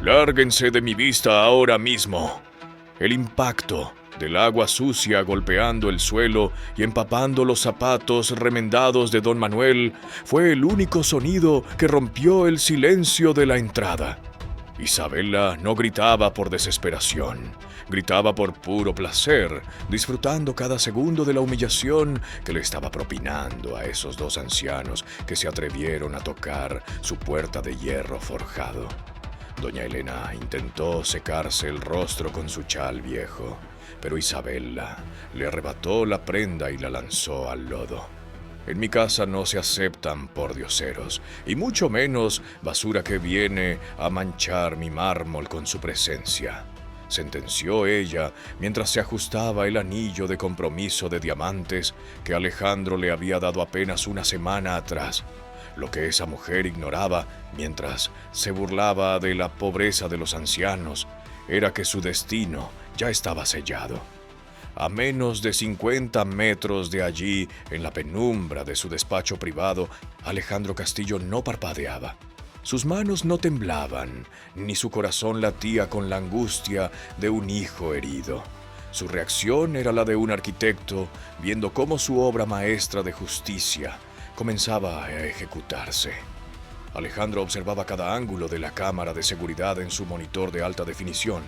Lárguense de mi vista ahora mismo. El impacto del agua sucia golpeando el suelo y empapando los zapatos remendados de don Manuel fue el único sonido que rompió el silencio de la entrada. Isabela no gritaba por desesperación, gritaba por puro placer, disfrutando cada segundo de la humillación que le estaba propinando a esos dos ancianos que se atrevieron a tocar su puerta de hierro forjado. Doña Elena intentó secarse el rostro con su chal viejo, pero Isabela le arrebató la prenda y la lanzó al lodo. En mi casa no se aceptan pordioseros, y mucho menos basura que viene a manchar mi mármol con su presencia, sentenció ella mientras se ajustaba el anillo de compromiso de diamantes que Alejandro le había dado apenas una semana atrás. Lo que esa mujer ignoraba mientras se burlaba de la pobreza de los ancianos era que su destino ya estaba sellado. A menos de 50 metros de allí, en la penumbra de su despacho privado, Alejandro Castillo no parpadeaba. Sus manos no temblaban, ni su corazón latía con la angustia de un hijo herido. Su reacción era la de un arquitecto viendo cómo su obra maestra de justicia comenzaba a ejecutarse. Alejandro observaba cada ángulo de la cámara de seguridad en su monitor de alta definición.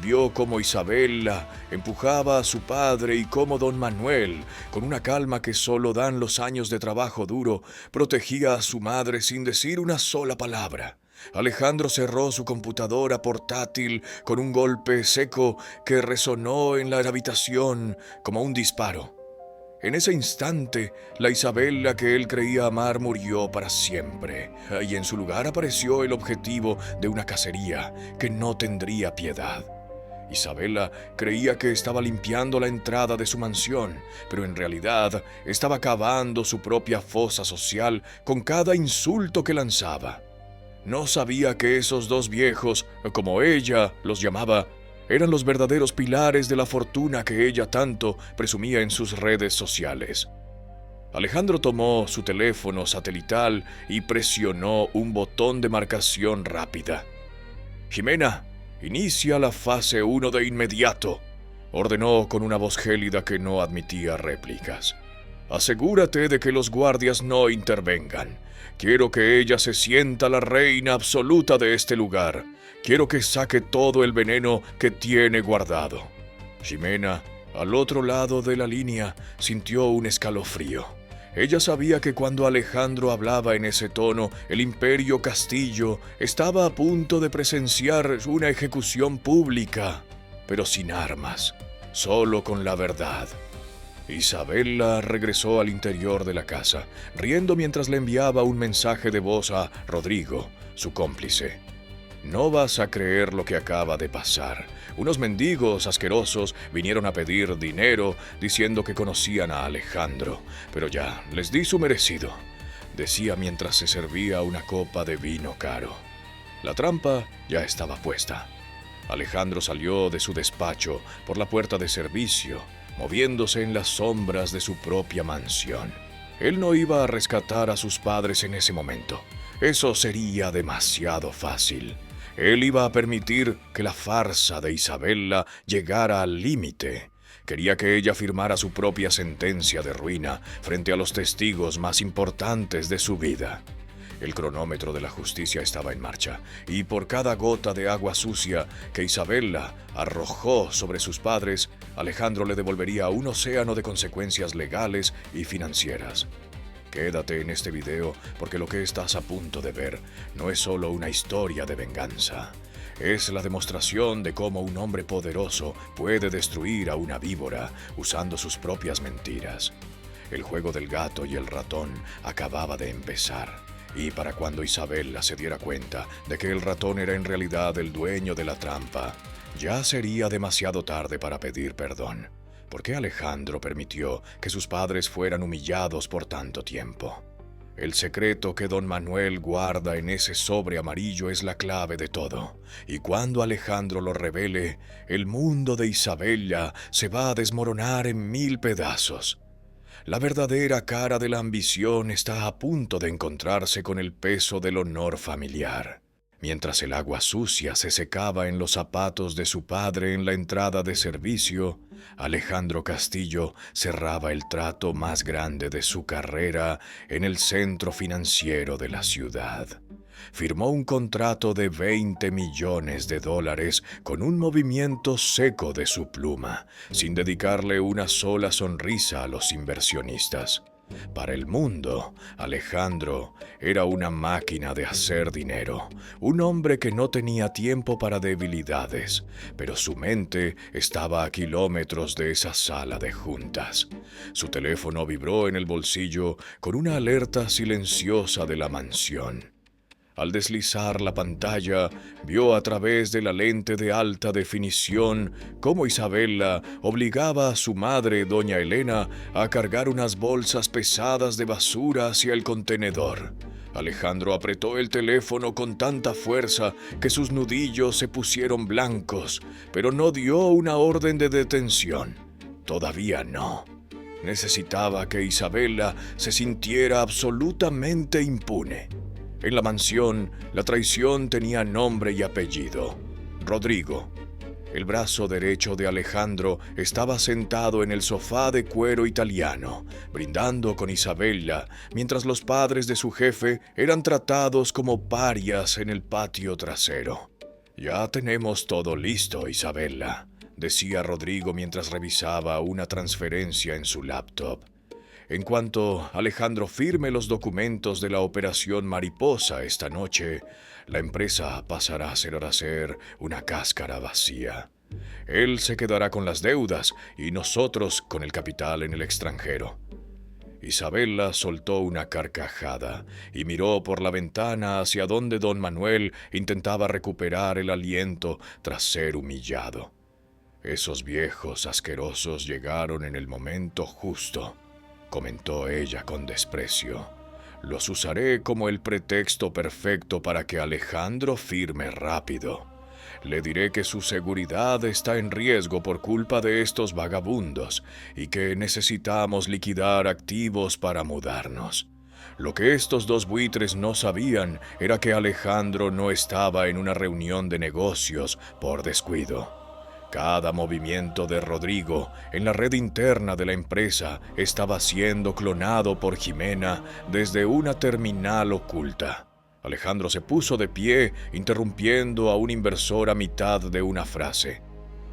Vio cómo Isabela empujaba a su padre y cómo don Manuel, con una calma que solo dan los años de trabajo duro, protegía a su madre sin decir una sola palabra. Alejandro cerró su computadora portátil con un golpe seco que resonó en la habitación como un disparo. En ese instante, la Isabela que él creía amar murió para siempre, y en su lugar apareció el objetivo de una cacería que no tendría piedad. Isabela creía que estaba limpiando la entrada de su mansión, pero en realidad estaba cavando su propia fosa social con cada insulto que lanzaba. No sabía que esos dos viejos, como ella los llamaba, eran los verdaderos pilares de la fortuna que ella tanto presumía en sus redes sociales. Alejandro tomó su teléfono satelital y presionó un botón de marcación rápida. «Jimena, inicia la fase 1 de inmediato», ordenó con una voz gélida que no admitía réplicas. «Asegúrate de que los guardias no intervengan. Quiero que ella se sienta la reina absoluta de este lugar. Quiero que saque todo el veneno que tiene guardado». Jimena, al otro lado de la línea, sintió un escalofrío. Ella sabía que cuando Alejandro hablaba en ese tono, el Imperio Castillo estaba a punto de presenciar una ejecución pública, pero sin armas, solo con la verdad. Isabela regresó al interior de la casa, riendo mientras le enviaba un mensaje de voz a Rodrigo, su cómplice. «No vas a creer lo que acaba de pasar. Unos mendigos asquerosos vinieron a pedir dinero diciendo que conocían a Alejandro, pero ya les di su merecido», decía mientras se servía una copa de vino caro. La trampa ya estaba puesta. Alejandro salió de su despacho por la puerta de servicio, moviéndose en las sombras de su propia mansión. Él no iba a rescatar a sus padres en ese momento. Eso sería demasiado fácil. Él iba a permitir que la farsa de Isabela llegara al límite. Quería que ella firmara su propia sentencia de ruina frente a los testigos más importantes de su vida. El cronómetro de la justicia estaba en marcha, y por cada gota de agua sucia que Isabela arrojó sobre sus padres, Alejandro le devolvería un océano de consecuencias legales y financieras. Quédate en este video porque lo que estás a punto de ver no es solo una historia de venganza. Es la demostración de cómo un hombre poderoso puede destruir a una víbora usando sus propias mentiras. El juego del gato y el ratón acababa de empezar, y para cuando Isabela se diera cuenta de que el ratón era en realidad el dueño de la trampa, ya sería demasiado tarde para pedir perdón. ¿Por qué Alejandro permitió que sus padres fueran humillados por tanto tiempo? El secreto que don Manuel guarda en ese sobre amarillo es la clave de todo, y cuando Alejandro lo revele, el mundo de Isabela se va a desmoronar en 1000 pedazos. La verdadera cara de la ambición está a punto de encontrarse con el peso del honor familiar. Mientras el agua sucia se secaba en los zapatos de su padre en la entrada de servicio, Alejandro Castillo cerraba el trato más grande de su carrera en el centro financiero de la ciudad. Firmó un contrato de $20 millones con un movimiento seco de su pluma, sin dedicarle una sola sonrisa a los inversionistas. Para el mundo, Alejandro era una máquina de hacer dinero, un hombre que no tenía tiempo para debilidades, pero su mente estaba a kilómetros de esa sala de juntas. Su teléfono vibró en el bolsillo con una alerta silenciosa de la mansión. Al deslizar la pantalla, vio a través de la lente de alta definición cómo Isabela obligaba a su madre, doña Elena, a cargar unas bolsas pesadas de basura hacia el contenedor. Alejandro apretó el teléfono con tanta fuerza que sus nudillos se pusieron blancos, pero no dio una orden de detención. Todavía no. Necesitaba que Isabela se sintiera absolutamente impune. En la mansión, la traición tenía nombre y apellido: Rodrigo. El brazo derecho de Alejandro estaba sentado en el sofá de cuero italiano, brindando con Isabella, mientras los padres de su jefe eran tratados como parias en el patio trasero. «Ya tenemos todo listo, Isabella», decía Rodrigo mientras revisaba una transferencia en su laptop. «En cuanto Alejandro firme los documentos de la Operación Mariposa esta noche, la empresa pasará a ser una cáscara vacía. Él se quedará con las deudas y nosotros con el capital en el extranjero». Isabella soltó una carcajada y miró por la ventana hacia donde don Manuel intentaba recuperar el aliento tras ser humillado. «Esos viejos asquerosos llegaron en el momento justo», comentó ella con desprecio. «Los usaré como el pretexto perfecto para que Alejandro firme rápido. Le diré que su seguridad está en riesgo por culpa de estos vagabundos y que necesitamos liquidar activos para mudarnos». Lo que estos dos buitres no sabían era que Alejandro no estaba en una reunión de negocios por descuido. Cada movimiento de Rodrigo en la red interna de la empresa estaba siendo clonado por Jimena desde una terminal oculta. Alejandro se puso de pie, interrumpiendo a un inversor a mitad de una frase.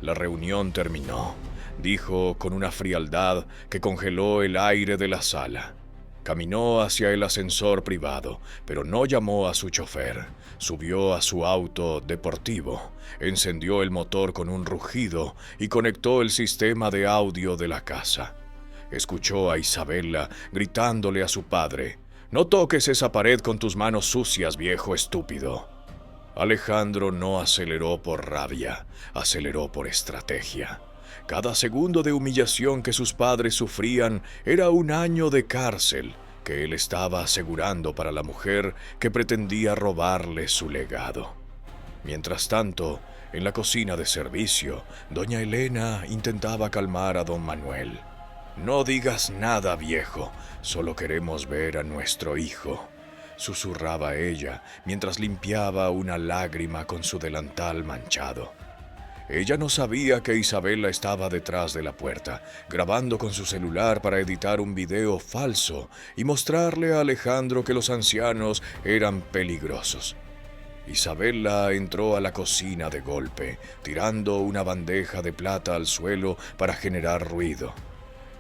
«La reunión terminó», dijo con una frialdad que congeló el aire de la sala. Caminó hacia el ascensor privado, pero no llamó a su chofer. Subió a su auto deportivo, encendió el motor con un rugido y conectó el sistema de audio de la casa. Escuchó a Isabella gritándole a su padre: «No toques esa pared con tus manos sucias, viejo estúpido». Alejandro no aceleró por rabia, aceleró por estrategia. Cada segundo de humillación que sus padres sufrían era un año de cárcel que él estaba asegurando para la mujer que pretendía robarle su legado. Mientras tanto, en la cocina de servicio, doña Elena intentaba calmar a don Manuel. «No digas nada, viejo, solo queremos ver a nuestro hijo», susurraba ella mientras limpiaba una lágrima con su delantal manchado. Ella no sabía que Isabella estaba detrás de la puerta, grabando con su celular para editar un video falso y mostrarle a Alejandro que los ancianos eran peligrosos. Isabella entró a la cocina de golpe, tirando una bandeja de plata al suelo para generar ruido.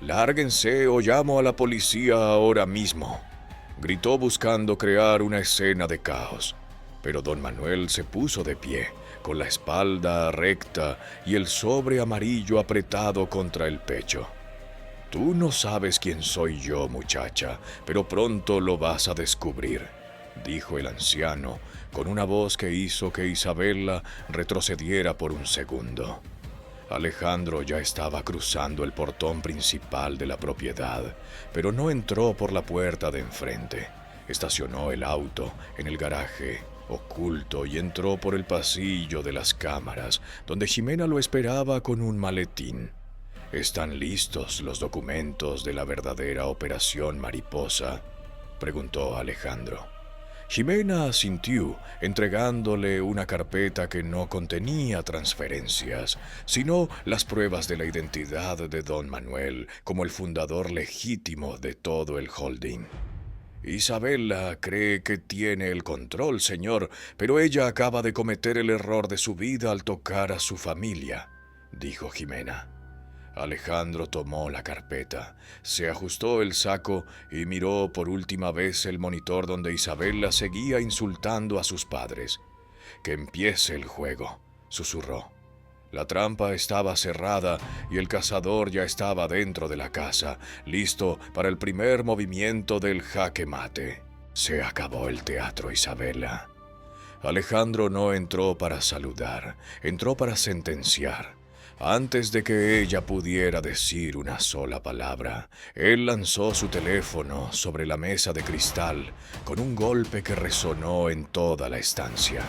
«Lárguense o llamo a la policía ahora mismo», gritó buscando crear una escena de caos. Pero don Manuel se puso de pie, con la espalda recta y el sobre amarillo apretado contra el pecho. «Tú no sabes quién soy yo, muchacha, pero pronto lo vas a descubrir», dijo el anciano, con una voz que hizo que Isabella retrocediera por un segundo. Alejandro ya estaba cruzando el portón principal de la propiedad, pero no entró por la puerta de enfrente. Estacionó el auto en el garaje oculto y entró por el pasillo de las cámaras, donde Jimena lo esperaba con un maletín. «¿Están listos los documentos de la verdadera Operación Mariposa?», preguntó Alejandro. Jimena asintió, entregándole una carpeta que no contenía transferencias, sino las pruebas de la identidad de don Manuel como el fundador legítimo de todo el holding. Isabela cree que tiene el control, señor, pero ella acaba de cometer el error de su vida al tocar a su familia, dijo Jimena. Alejandro tomó la carpeta, se ajustó el saco y miró por última vez el monitor donde Isabela seguía insultando a sus padres. «Que empiece el juego», susurró. La trampa estaba cerrada y el cazador ya estaba dentro de la casa, listo para el primer movimiento del jaque mate. Se acabó el teatro, Isabela. Alejandro no entró para saludar, entró para sentenciar. Antes de que ella pudiera decir una sola palabra, él lanzó su teléfono sobre la mesa de cristal con un golpe que resonó en toda la estancia.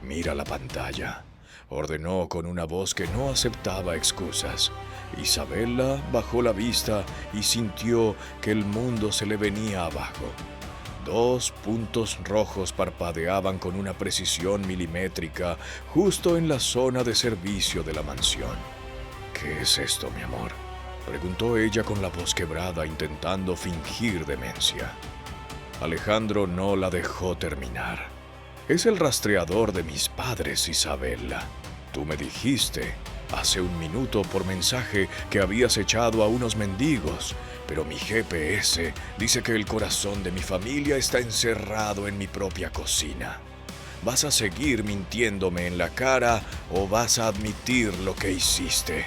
«Mira la pantalla», ordenó con una voz que no aceptaba excusas. Isabela bajó la vista y sintió que el mundo se le venía abajo. 2 puntos rojos parpadeaban con una precisión milimétrica justo en la zona de servicio de la mansión. «¿Qué es esto, mi amor?», preguntó ella con la voz quebrada, intentando fingir demencia. Alejandro no la dejó terminar. «Es el rastreador de mis padres, Isabela. Tú me dijiste hace un minuto por mensaje que habías echado a unos mendigos, pero mi GPS dice que el corazón de mi familia está encerrado en mi propia cocina. ¿Vas a seguir mintiéndome en la cara o vas a admitir lo que hiciste?»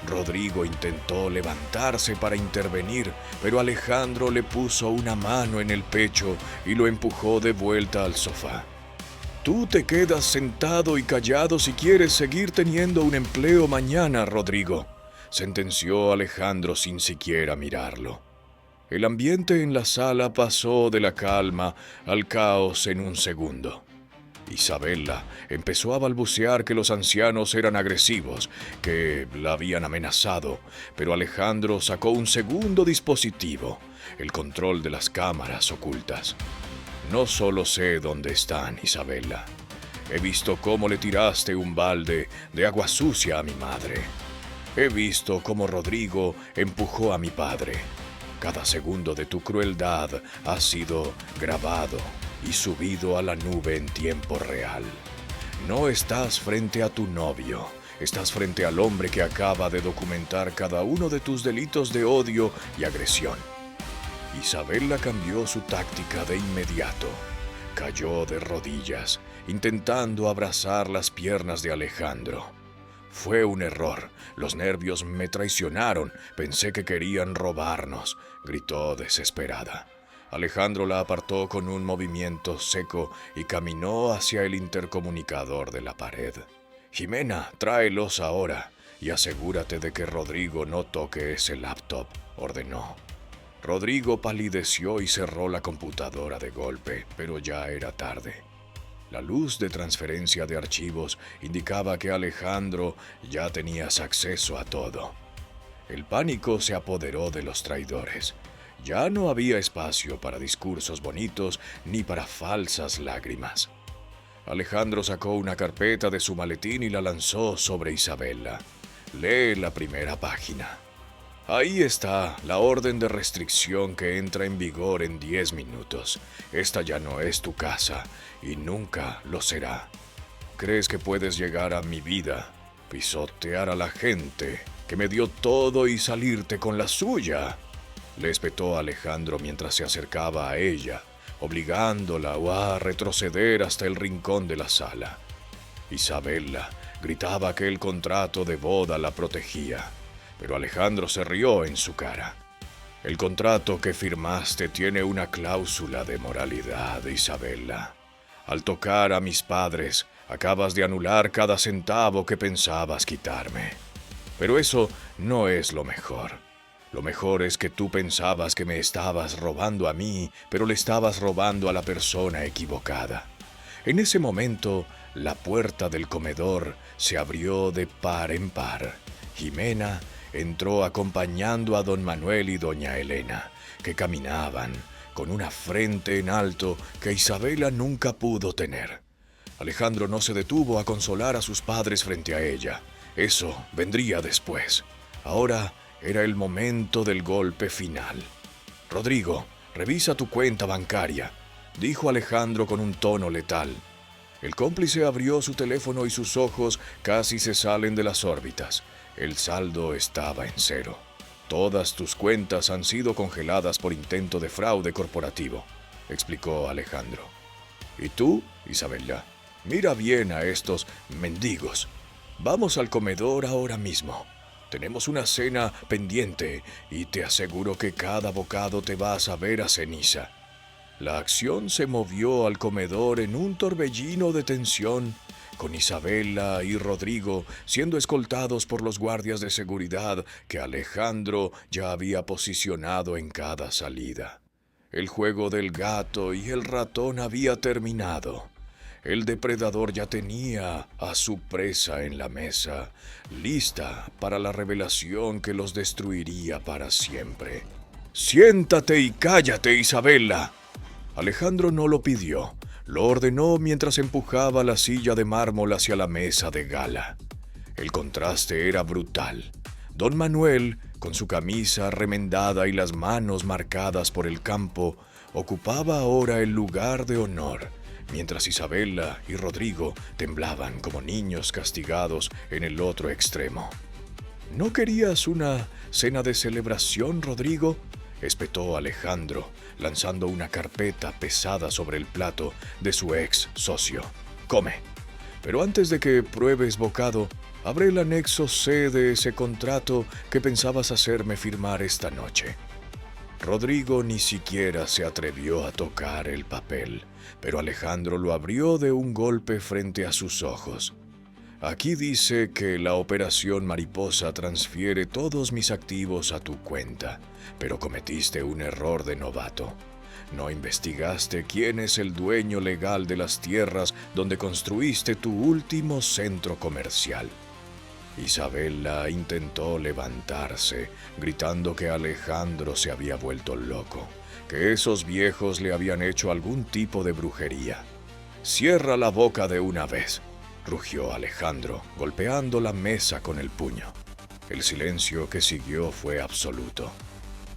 Rodrigo intentó levantarse para intervenir, pero Alejandro le puso una mano en el pecho y lo empujó de vuelta al sofá. «Tú te quedas sentado y callado si quieres seguir teniendo un empleo mañana, Rodrigo», sentenció Alejandro sin siquiera mirarlo. El ambiente en la sala pasó de la calma al caos en un segundo. Isabela empezó a balbucear que los ancianos eran agresivos, que la habían amenazado, pero Alejandro sacó un segundo dispositivo, el control de las cámaras ocultas. «No solo sé dónde están, Isabela. He visto cómo le tiraste un balde de agua sucia a mi madre. He visto cómo Rodrigo empujó a mi padre. Cada segundo de tu crueldad ha sido grabado y subido a la nube en tiempo real. No estás frente a tu novio, estás frente al hombre que acaba de documentar cada uno de tus delitos de odio y agresión». Isabela cambió su táctica de inmediato. Cayó de rodillas, intentando abrazar las piernas de Alejandro. «Fue un error. Los nervios me traicionaron. Pensé que querían robarnos», gritó desesperada. Alejandro la apartó con un movimiento seco y caminó hacia el intercomunicador de la pared. «Jimena, tráelos ahora y asegúrate de que Rodrigo no toque ese laptop», ordenó. Rodrigo palideció y cerró la computadora de golpe, pero ya era tarde. La luz de transferencia de archivos indicaba que Alejandro ya tenía acceso a todo. El pánico se apoderó de los traidores. Ya no había espacio para discursos bonitos ni para falsas lágrimas. Alejandro sacó una carpeta de su maletín y la lanzó sobre Isabela. «Lee la primera página. Ahí está la orden de restricción que entra en vigor en 10 minutos. Esta ya no es tu casa y nunca lo será. ¿Crees que puedes llegar a mi vida, pisotear a la gente que me dio todo y salirte con la suya?», le espetó Alejandro mientras se acercaba a ella, obligándola a retroceder hasta el rincón de la sala. Isabela gritaba que el contrato de boda la protegía, pero Alejandro se rió en su cara. «El contrato que firmaste tiene una cláusula de moralidad, Isabela. Al tocar a mis padres, acabas de anular cada centavo que pensabas quitarme. Pero eso no es lo mejor. Lo mejor es que tú pensabas que me estabas robando a mí, pero le estabas robando a la persona equivocada». En ese momento, la puerta del comedor se abrió de par en par. Jimena entró acompañando a don Manuel y doña Elena, que caminaban con una frente en alto que Isabela nunca pudo tener. Alejandro no se detuvo a consolar a sus padres frente a ella. Eso vendría después. Ahora era el momento del golpe final. «Rodrigo, revisa tu cuenta bancaria», dijo Alejandro con un tono letal. El cómplice abrió su teléfono y sus ojos casi se salen de las órbitas. El saldo estaba en cero. «Todas tus cuentas han sido congeladas por intento de fraude corporativo», explicó Alejandro. «¿Y tú, Isabela? Mira bien a estos mendigos. Vamos al comedor ahora mismo. Tenemos una cena pendiente y te aseguro que cada bocado te va a saber a ceniza». La acción se movió al comedor en un torbellino de tensión, con Isabela y Rodrigo siendo escoltados por los guardias de seguridad que Alejandro ya había posicionado en cada salida. El juego del gato y el ratón había terminado. El depredador ya tenía a su presa en la mesa, lista para la revelación que los destruiría para siempre. «Siéntate y cállate, Isabela». Alejandro no lo pidió, lo ordenó mientras empujaba la silla de mármol hacia la mesa de gala. El contraste era brutal. Don Manuel, con su camisa remendada y las manos marcadas por el campo, ocupaba ahora el lugar de honor, mientras Isabela y Rodrigo temblaban como niños castigados en el otro extremo. «¿No querías una cena de celebración, Rodrigo?», espetó Alejandro, lanzando una carpeta pesada sobre el plato de su ex socio. «Come, pero antes de que pruebes bocado, abre el anexo C de ese contrato que pensabas hacerme firmar esta noche». Rodrigo ni siquiera se atrevió a tocar el papel, pero Alejandro lo abrió de un golpe frente a sus ojos. «Aquí dice que la operación Mariposa transfiere todos mis activos a tu cuenta, pero cometiste un error de novato. No investigaste quién es el dueño legal de las tierras donde construiste tu último centro comercial». Isabela intentó levantarse, gritando que Alejandro se había vuelto loco, que esos viejos le habían hecho algún tipo de brujería. «Cierra la boca de una vez», rugió Alejandro, golpeando la mesa con el puño. El silencio que siguió fue absoluto.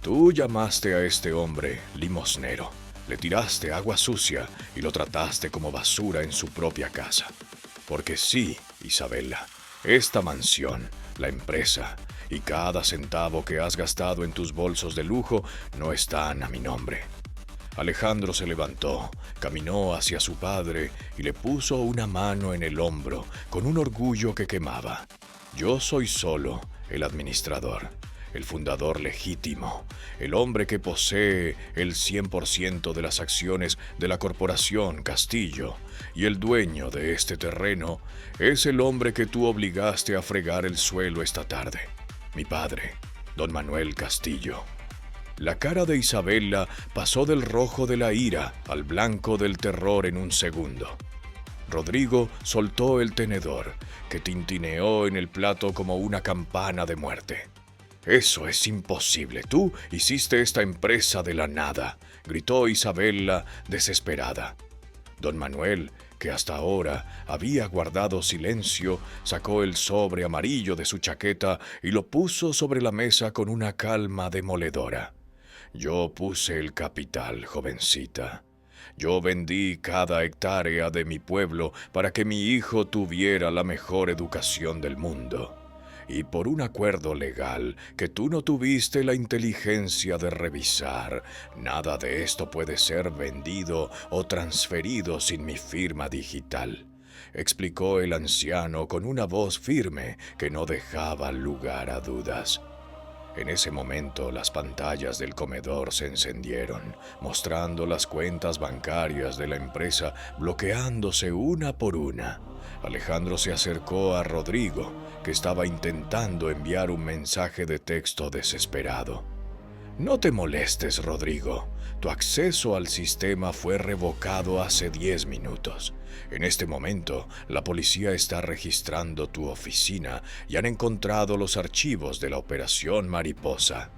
«Tú llamaste a este hombre limosnero, le tiraste agua sucia y lo trataste como basura en su propia casa. Porque sí, Isabela, esta mansión, la empresa y cada centavo que has gastado en tus bolsos de lujo no están a mi nombre». Alejandro se levantó, caminó hacia su padre y le puso una mano en el hombro con un orgullo que quemaba. «Yo soy solo el administrador, el fundador legítimo, el hombre que posee el 100% de las acciones de la corporación Castillo, y el dueño de este terreno es el hombre que tú obligaste a fregar el suelo esta tarde, mi padre, don Manuel Castillo». La cara de Isabela pasó del rojo de la ira al blanco del terror en un segundo. Rodrigo soltó el tenedor, que tintineó en el plato como una campana de muerte. «Eso es imposible. Tú hiciste esta empresa de la nada», gritó Isabela desesperada. Don Manuel, que hasta ahora había guardado silencio, sacó el sobre amarillo de su chaqueta y lo puso sobre la mesa con una calma demoledora. «Yo puse el capital, jovencita. Yo vendí cada hectárea de mi pueblo para que mi hijo tuviera la mejor educación del mundo. Y por un acuerdo legal que tú no tuviste la inteligencia de revisar, nada de esto puede ser vendido o transferido sin mi firma digital», explicó el anciano con una voz firme que no dejaba lugar a dudas. En ese momento las pantallas del comedor se encendieron, mostrando las cuentas bancarias de la empresa bloqueándose una por una. Alejandro se acercó a Rodrigo, que estaba intentando enviar un mensaje de texto desesperado. «No te molestes, Rodrigo. Tu acceso al sistema fue revocado hace 10 minutos. En este momento, la policía está registrando tu oficina y han encontrado los archivos de la Operación Mariposa».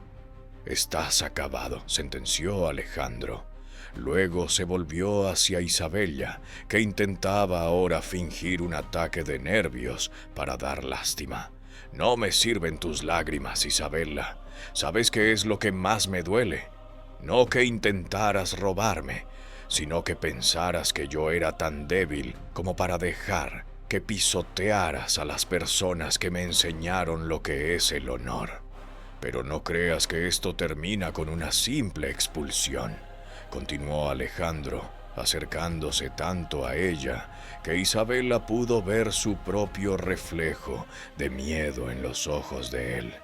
«Estás acabado», sentenció Alejandro. Luego se volvió hacia Isabella, que intentaba ahora fingir un ataque de nervios para dar lástima. No me sirven tus lágrimas, Isabella. ¿Sabes qué es lo que más me duele? No que intentaras robarme, sino que pensaras que yo era tan débil como para dejar que pisotearas a las personas que me enseñaron lo que es el honor. Pero no creas que esto termina con una simple expulsión, continuó Alejandro, acercándose tanto a ella que Isabella pudo ver su propio reflejo de miedo en los ojos de él.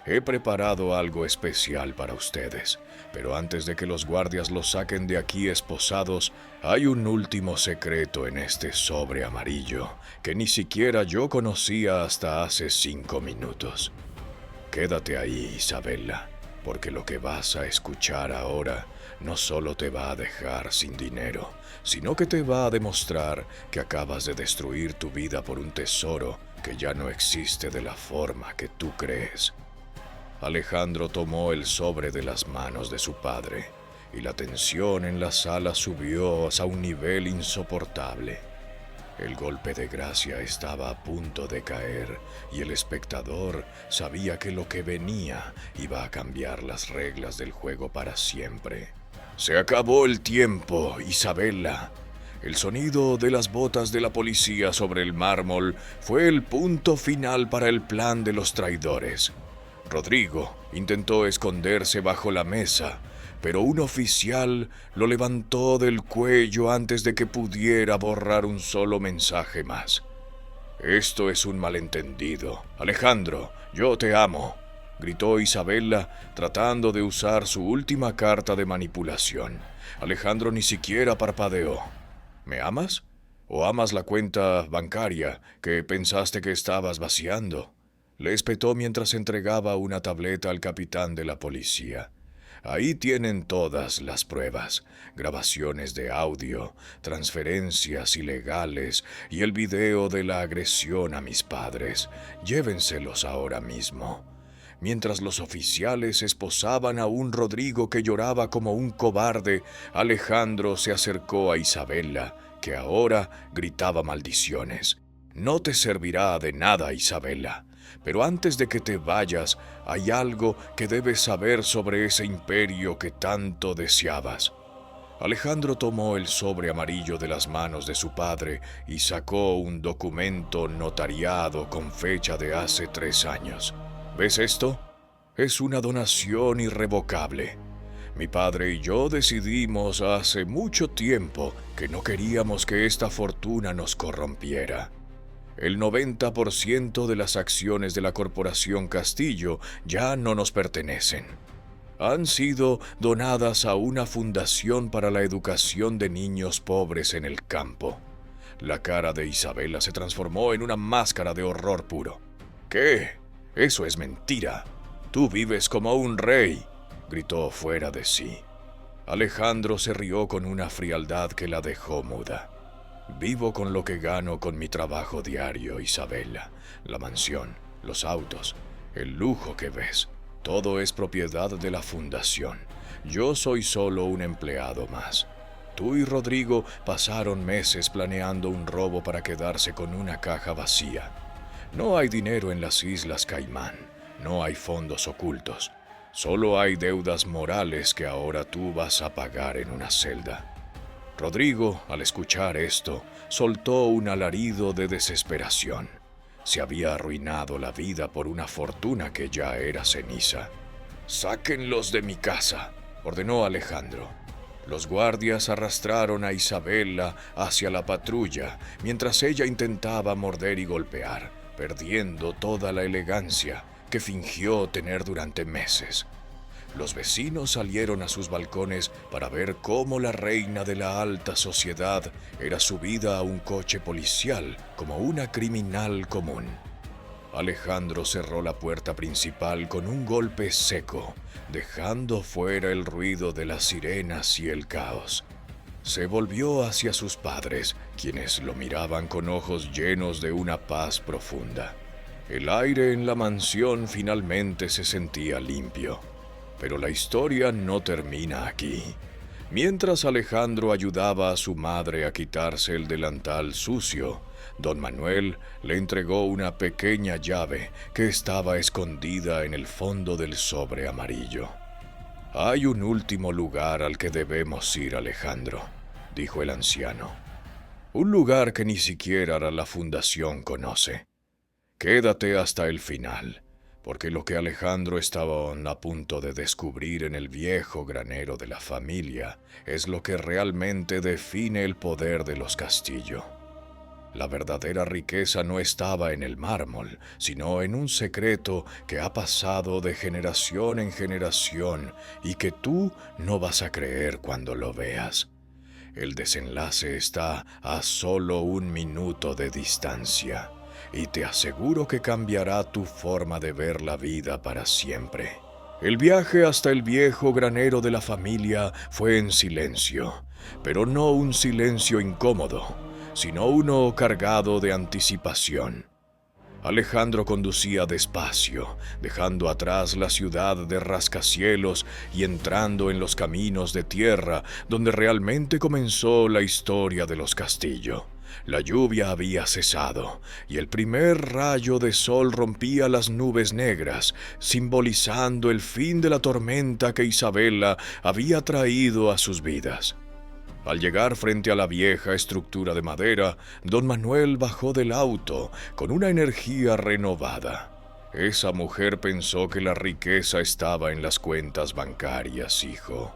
He preparado algo especial para ustedes, pero antes de que los guardias los saquen de aquí esposados, hay un último secreto en este sobre amarillo que ni siquiera yo conocía hasta hace 5 minutos. Quédate ahí, Isabella, porque lo que vas a escuchar ahora no solo te va a dejar sin dinero, sino que te va a demostrar que acabas de destruir tu vida por un tesoro que ya no existe de la forma que tú crees. Alejandro tomó el sobre de las manos de su padre, y la tensión en la sala subió a un nivel insoportable. El golpe de gracia estaba a punto de caer, y el espectador sabía que lo que venía iba a cambiar las reglas del juego para siempre. Se acabó el tiempo, Isabella. El sonido de las botas de la policía sobre el mármol fue el punto final para el plan de los traidores. Rodrigo intentó esconderse bajo la mesa, pero un oficial lo levantó del cuello antes de que pudiera borrar un solo mensaje más. Esto es un malentendido. Alejandro, yo te amo, gritó Isabella, tratando de usar su última carta de manipulación. Alejandro ni siquiera parpadeó. ¿Me amas? ¿O amas la cuenta bancaria que pensaste que estabas vaciando?, le espetó mientras entregaba una tableta al capitán de la policía. Ahí tienen todas las pruebas, grabaciones de audio, transferencias ilegales y el video de la agresión a mis padres. Llévenselos ahora mismo. Mientras los oficiales esposaban a un Rodrigo que lloraba como un cobarde, Alejandro se acercó a Isabella, que ahora gritaba maldiciones. No te servirá de nada, Isabella. Pero antes de que te vayas, hay algo que debes saber sobre ese imperio que tanto deseabas. Alejandro tomó el sobre amarillo de las manos de su padre y sacó un documento notariado con fecha de hace 3 años. ¿Ves esto? Es una donación irrevocable. Mi padre y yo decidimos hace mucho tiempo que no queríamos que esta fortuna nos corrompiera. El 90% de las acciones de la Corporación Castillo ya no nos pertenecen. Han sido donadas a una fundación para la educación de niños pobres en el campo. La cara de Isabella se transformó en una máscara de horror puro. ¿Qué? Eso es mentira. Tú vives como un rey, gritó fuera de sí. Alejandro se rió con una frialdad que la dejó muda. Vivo con lo que gano con mi trabajo diario, Isabella. La mansión, los autos, el lujo que ves, todo es propiedad de la fundación. Yo soy solo un empleado más. Tú y Rodrigo pasaron meses planeando un robo para quedarse con una caja vacía. No hay dinero en las Islas Caimán, no hay fondos ocultos. Solo hay deudas morales que ahora tú vas a pagar en una celda. Rodrigo, al escuchar esto, soltó un alarido de desesperación. Se había arruinado la vida por una fortuna que ya era ceniza. «Sáquenlos de mi casa», ordenó Alejandro. Los guardias arrastraron a Isabella hacia la patrulla, mientras ella intentaba morder y golpear, perdiendo toda la elegancia que fingió tener durante meses. Los vecinos salieron a sus balcones para ver cómo la reina de la alta sociedad era subida a un coche policial como una criminal común. Alejandro cerró la puerta principal con un golpe seco, dejando fuera el ruido de las sirenas y el caos. Se volvió hacia sus padres, quienes lo miraban con ojos llenos de una paz profunda. El aire en la mansión finalmente se sentía limpio. Pero la historia no termina aquí. Mientras Alejandro ayudaba a su madre a quitarse el delantal sucio, don Manuel le entregó una pequeña llave que estaba escondida en el fondo del sobre amarillo. «Hay un último lugar al que debemos ir, Alejandro», dijo el anciano. «Un lugar que ni siquiera la fundación conoce. Quédate hasta el final, porque lo que Alejandro estaba a punto de descubrir en el viejo granero de la familia es lo que realmente define el poder de los Castillo. La verdadera riqueza no estaba en el mármol, sino en un secreto que ha pasado de generación en generación y que tú no vas a creer cuando lo veas. El desenlace está a solo 1 minuto de distancia, y te aseguro que cambiará tu forma de ver la vida para siempre». El viaje hasta el viejo granero de la familia fue en silencio, pero no un silencio incómodo, sino uno cargado de anticipación. Alejandro conducía despacio, dejando atrás la ciudad de rascacielos y entrando en los caminos de tierra donde realmente comenzó la historia de los Castillo. La lluvia había cesado y el primer rayo de sol rompía las nubes negras, simbolizando el fin de la tormenta que Isabela había traído a sus vidas. Al llegar frente a la vieja estructura de madera, don Manuel bajó del auto con una energía renovada. Esa mujer pensó que la riqueza estaba en las cuentas bancarias, hijo,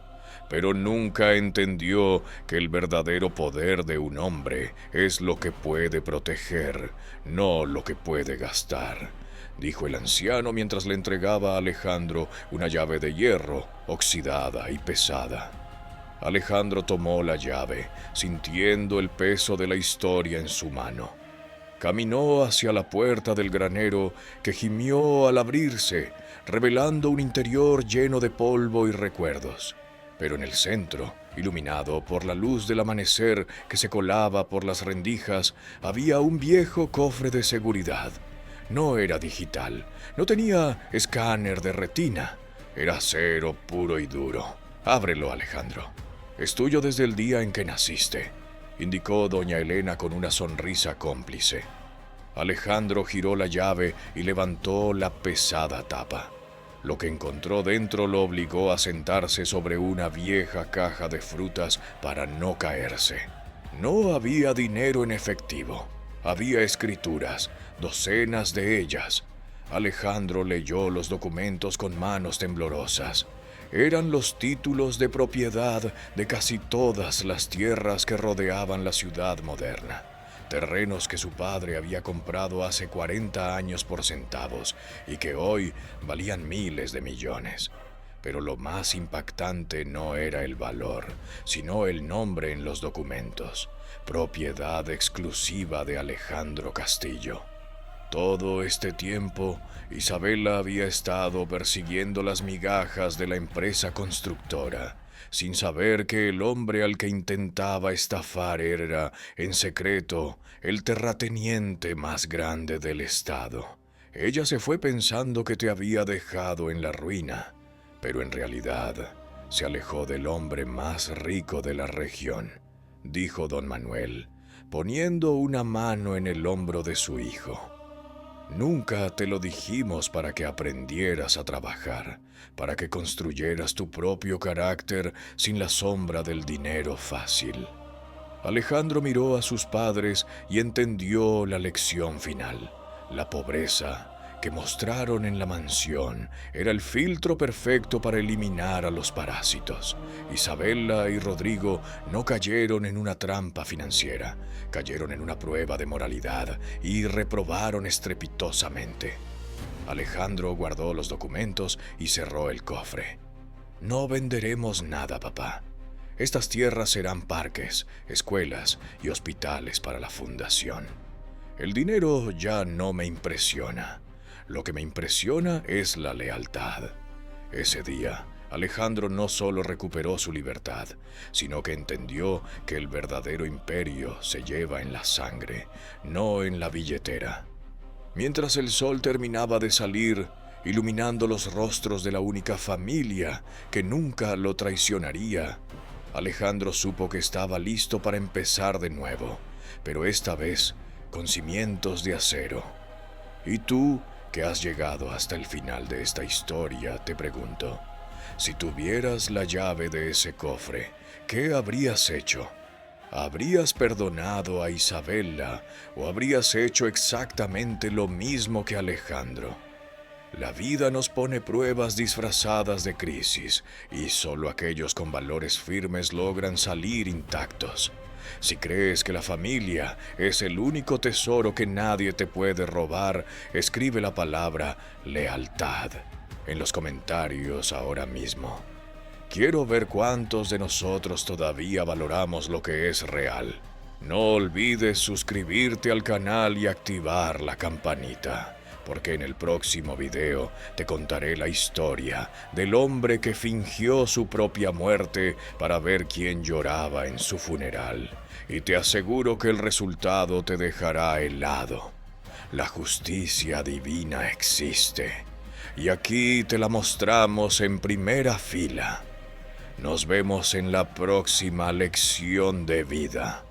pero nunca entendió que el verdadero poder de un hombre es lo que puede proteger, no lo que puede gastar, dijo el anciano mientras le entregaba a Alejandro una llave de hierro, oxidada y pesada. Alejandro tomó la llave, sintiendo el peso de la historia en su mano. Caminó hacia la puerta del granero, que gimió al abrirse, revelando un interior lleno de polvo y recuerdos. Pero en el centro, iluminado por la luz del amanecer que se colaba por las rendijas, había un viejo cofre de seguridad. No era digital, no tenía escáner de retina, era acero puro y duro. «Ábrelo, Alejandro. Es tuyo desde el día en que naciste», indicó doña Elena con una sonrisa cómplice. Alejandro giró la llave y levantó la pesada tapa. Lo que encontró dentro lo obligó a sentarse sobre una vieja caja de frutas para no caerse. No había dinero en efectivo. Había escrituras, docenas de ellas. Alejandro leyó los documentos con manos temblorosas. Eran los títulos de propiedad de casi todas las tierras que rodeaban la ciudad moderna. Terrenos que su padre había comprado hace 40 años por centavos y que hoy valían miles de millones. Pero lo más impactante no era el valor, sino el nombre en los documentos. Propiedad exclusiva de Alejandro Castillo. Todo este tiempo, Isabela había estado persiguiendo las migajas de la empresa constructora, sin saber que el hombre al que intentaba estafar era, en secreto, el terrateniente más grande del estado. Ella se fue pensando que te había dejado en la ruina, pero en realidad se alejó del hombre más rico de la región, dijo don Manuel, poniendo una mano en el hombro de su hijo. Nunca te lo dijimos para que aprendieras a trabajar, para que construyeras tu propio carácter sin la sombra del dinero fácil. Alejandro miró a sus padres y entendió la lección final. La pobreza que mostraron en la mansión era el filtro perfecto para eliminar a los parásitos. Isabela y Rodrigo no cayeron en una trampa financiera, cayeron en una prueba de moralidad y reprobaron estrepitosamente. Alejandro guardó los documentos y cerró el cofre. «No venderemos nada, papá. Estas tierras serán parques, escuelas y hospitales para la fundación. El dinero ya no me impresiona. Lo que me impresiona es la lealtad». Ese día, Alejandro no solo recuperó su libertad, sino que entendió que el verdadero imperio se lleva en la sangre, no en la billetera. Mientras el sol terminaba de salir, iluminando los rostros de la única familia que nunca lo traicionaría, Alejandro supo que estaba listo para empezar de nuevo, pero esta vez con cimientos de acero. ¿Y tú, que has llegado hasta el final de esta historia, te pregunto, si tuvieras la llave de ese cofre, ¿qué habrías hecho? ¿Habrías perdonado a Isabella o habrías hecho exactamente lo mismo que Alejandro? La vida nos pone pruebas disfrazadas de crisis y solo aquellos con valores firmes logran salir intactos. Si crees que la familia es el único tesoro que nadie te puede robar, escribe la palabra lealtad en los comentarios ahora mismo. Quiero ver cuántos de nosotros todavía valoramos lo que es real. No olvides suscribirte al canal y activar la campanita, porque en el próximo video te contaré la historia del hombre que fingió su propia muerte para ver quién lloraba en su funeral. Y te aseguro que el resultado te dejará helado. La justicia divina existe, y aquí te la mostramos en primera fila. Nos vemos en la próxima lección de vida.